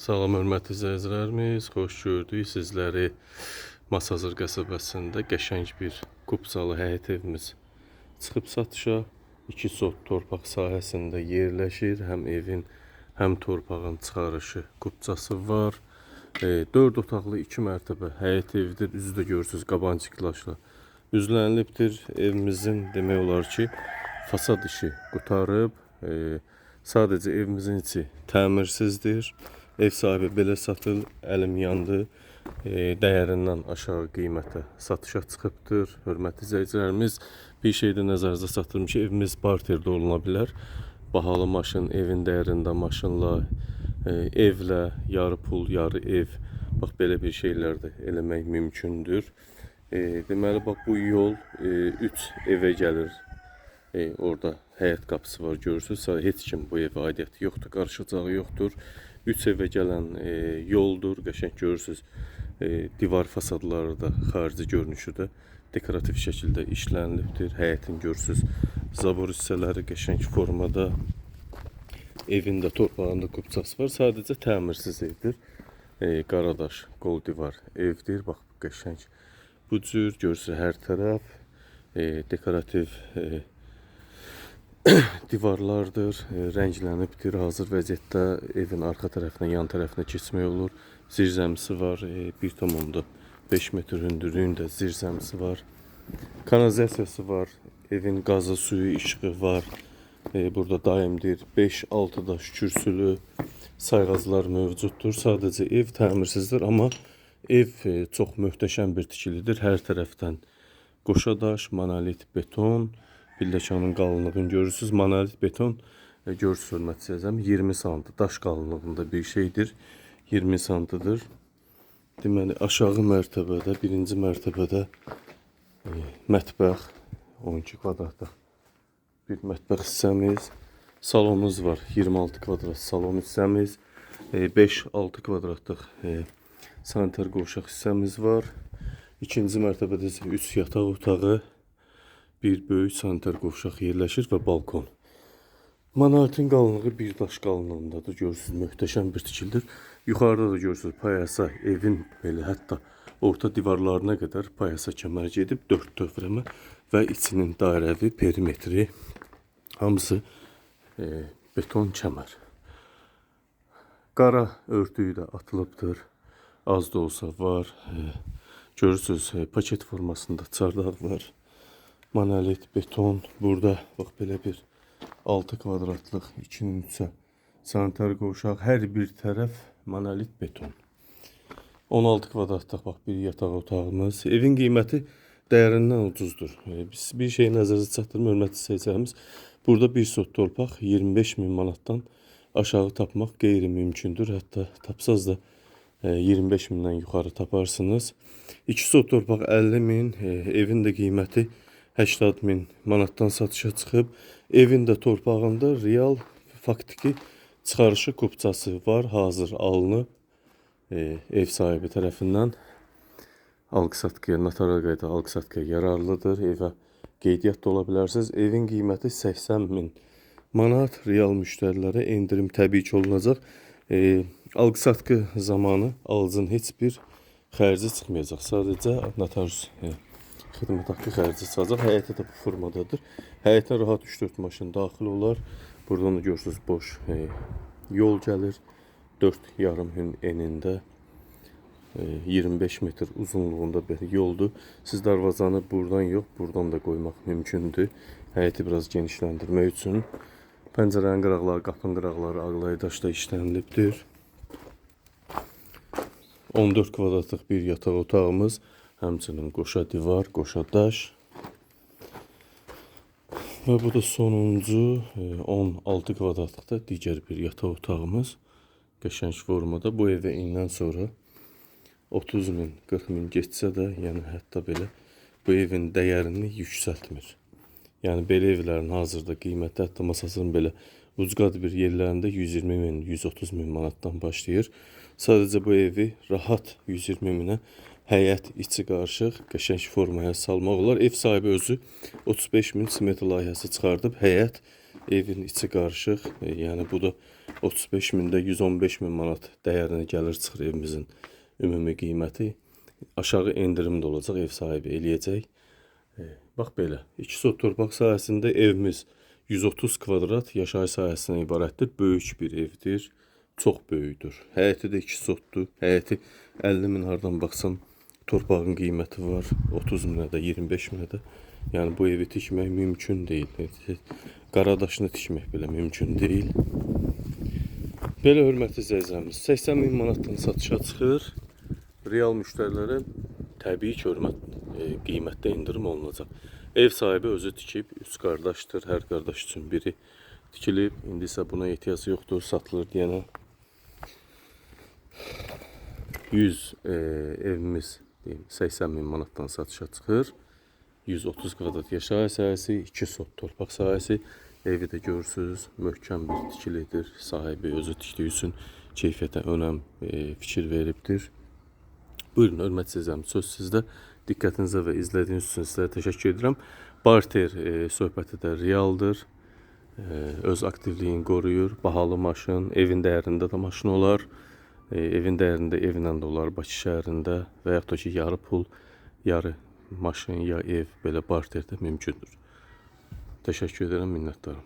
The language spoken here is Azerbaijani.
Salam hörmətli izləyicilərimiz, xoş gördük sizləri. Masazır qəsəbəsində qəşəng bir kupsalı həyət evimiz çıxıb satışa. 2 sot torpaq sahəsində yerləşir. Həm evin, həm torpağın çıxarışı kupçası var. 4 otaqlı 2 mərtəbə həyət evidir. Üzü də görürsünüz qabancıqlaşla üzlənilibdir. Evimizin demək olar ki, fasad işi qutarıb. Sadəcə evimizin içi təmirsizdir. Ev sahibi belə satıl, əlim yandı, dəyərindən aşağı qiymətə satışa çıxıbdır. Hörmətli izləyicilərimiz, bir şeydə nəzərinizə çatdırım ki, evimiz barterdə oluna bilər. Bahalı maşın, evin dəyərində maşınla, evlə, yarı pul, yarı ev, bax belə bir şeylər də eləmək mümkündür. Deməli, bax bu yol 3 evə gəlir. Orada həyət qapısı var, görürsünüz. Heç kim bu evə aidiyyəti yoxdur, qarışacağı yoxdur. 3 evə gələn yoldur, qəşəng görürsünüz. Divar fasadları da, xarici görünüşü də dekorativ şəkildə işlənilibdir. Həyətin görürsünüz, zabor hissələri qəşəng formada. Evin də torpağında kupçası var. Sadəcə təmirsiz evdir. Qaradaş, qol divar evdir. Bax, qəşəng bu cür görürsünüz, hər tərəf dekorativ divarlardır, rənglənibdir. Hazır vəziyyətdə evin arxa tərəfinə, yan tərəfinə keçmək olur. Zirzəmisi var, 1,5 metr hündürlüyündə zirzəmisi var. Kanalizasiyası var, evin qazı, suyu, işığı var. Burada daimdir, 5-6 daş kürsülü sayğaclar mövcuddur. Sadəcə ev təmirsizdir, amma ev çox möhtəşəm bir tikilidir. Hər tərəfdən qoşa daş, monolit beton, pilləkanın qalınlığını görürsünüz. Monolit beton, görürsünüz hörmətli izləyicilər, 20 sm daş qalınlığında bir şeydir. 20 sm-dır. Deməli, aşağı mərtəbədə, birinci mərtəbədə mətbəx, 12 kvadratlıq bir mətbəx hissəmiz. Salonumuz var, 26 kvadrat salon hissəmiz. 5-6 kvadratlıq sanitar qovşaq hissəmiz var. İkinci mərtəbədə isə 3 yataq otağı, bir böyük sanitar qovşaq yerləşir və balkon. Monolitin qalınlığı bir daş qalınlığındadır. Görürsünüz, möhtəşəm bir tikilidir. Yuxarıda da görürsünüz, payasa evin belə hətta orta divarlarına qədər payasa kəmər gedib, 4 dövrəmə və içinin dairəvi perimetri hamısı beton kəmər. Qara örtüyü də atılıbdır. Az da olsa var. Görürsünüz, paket formasında çardaq var. Monolit beton. Burada bax belə bir 6 kvadratlıq 2-nin 3-ə sanitar qovşaq. Hər bir tərəf monolit beton. 16 kvadratlıq bax bir yataq otağımız. Evin qiyməti dəyərindən ucuzdur. Biz bir şey nəzərə çatdırım, hörmətli izləyicilərimiz. Burada bir sot torpaq 25.000 manatdan aşağı tapmaq qeyri-mümkündür. Hətta tapsaz da 25.000-dən yuxarı taparsınız. 2 sot torpaq 50.000, evin də qiyməti 80.000 manatdan satışa çıxıb. Evin də torpağında real faktiki çıxarışı kupçası var, hazır alınıb. Ev sahibi tərəfindən alqı-satqıya, notarial qayda alqı-satqıya yararlıdır. Evə qeydiyyat da ola bilərsiniz. Evin qiyməti 80.000 manat. Real müştərilərə endirim təbii ki olunacaq. Alqı-satqı zamanı alıcının heç bir xərci çıxmayacaq. Sadəcə notarius xidmət haqqı xərci çıxacaq. Həyətə də bu formadadır. Həyətə rahat 3-4 maşın daxil olar. Buradan da görürsünüz, boş yol gəlir. 4,5 enində 25 metr uzunluğunda bir yoldur. Siz darvazanı buradan yox, buradan da qoymaq mümkündür. Həyəti biraz genişləndirmək üçün. Pəncərənin qıraqları, qapının qıraqları ağlay daşla işlənilibdir. 14 kvadratlıq bir yataq otağımız, həmçinin qoşa divar, qoşa daş. Və bu da sonuncu 16 kvadratlıqda digər bir yataq otağımız. Qəşəng formada. Bu evə indən sonra 30.000, 40.000 getsə də, yəni hətta belə bu evin dəyərini yüksəltmir. Yəni belə evlərin hazırda qiyməti hətta masasının belə ucqad bir yerlərində 120.000, 130.000 manatdan başlayır. Sadəcə bu evi rahat 120.000-ə həyət içi qarışıq, qəşəng formaya salmaq olar. Ev sahibi özü 35.000 smetr layihəsi çıxardıb həyət Evin içi qarışıq. Yəni bu da 35 mində 115 min manat dəyərinə gəlir çıxır evimizin ümumi qiyməti. Aşağı endirim də olacaq, ev sahibi eləyəcək. Bax belə, 2 sot torpaq sahəsində evimiz 130 kvadrat yaşayış sahəsindən ibarətdir. Böyük bir evdir, çox böyükdür. Həyəti də 2 sotdur. Həyəti 50 min hardan baxsan torpağın qiyməti var. 30 minə də, 25 minə də. Yəni bu evi tikmək mümkün deyil. Qaradaşını tikmək belə mümkün deyil. Belə hörmətli izləyicilərimiz, 80 min manatdan satışa çıxır. Real müştərilərə təbii ki, qiymətdə indirim olunacaq. Ev sahibi özü tikib, 3 qardaşdır. Hər qardaş üçün biri tikilib. İndi isə buna ehtiyac yoxdur, satılır deyənə. 100 evimiz 80 min manatdan satışa çıxır. 130 kvadrat yaşayış sahəsi, 2 sot torpaq sahəsi. Evi də görürsünüz, möhkəm bir tikilidir. Sahibi özü tikdiyi üçün keyfiyyətə önəm fikir veribdir. Buyurun, hörmətli izləyicilərim, söz sizdə. Diqqətinizə və izlədiyiniz üçün sizlərə təşəkkür edirəm. Barter söhbəti də realdır. Öz aktivliyini qoruyur. Bahalı maşın, evin dəyərində də maşın olar. Evin dəyərində evlə də olar Bakı şəhərində və yaxud da ki, yarı pul, yarı maşın, ya ev belə barterdə mümkündür. Təşəkkür edirəm, minnətdarım.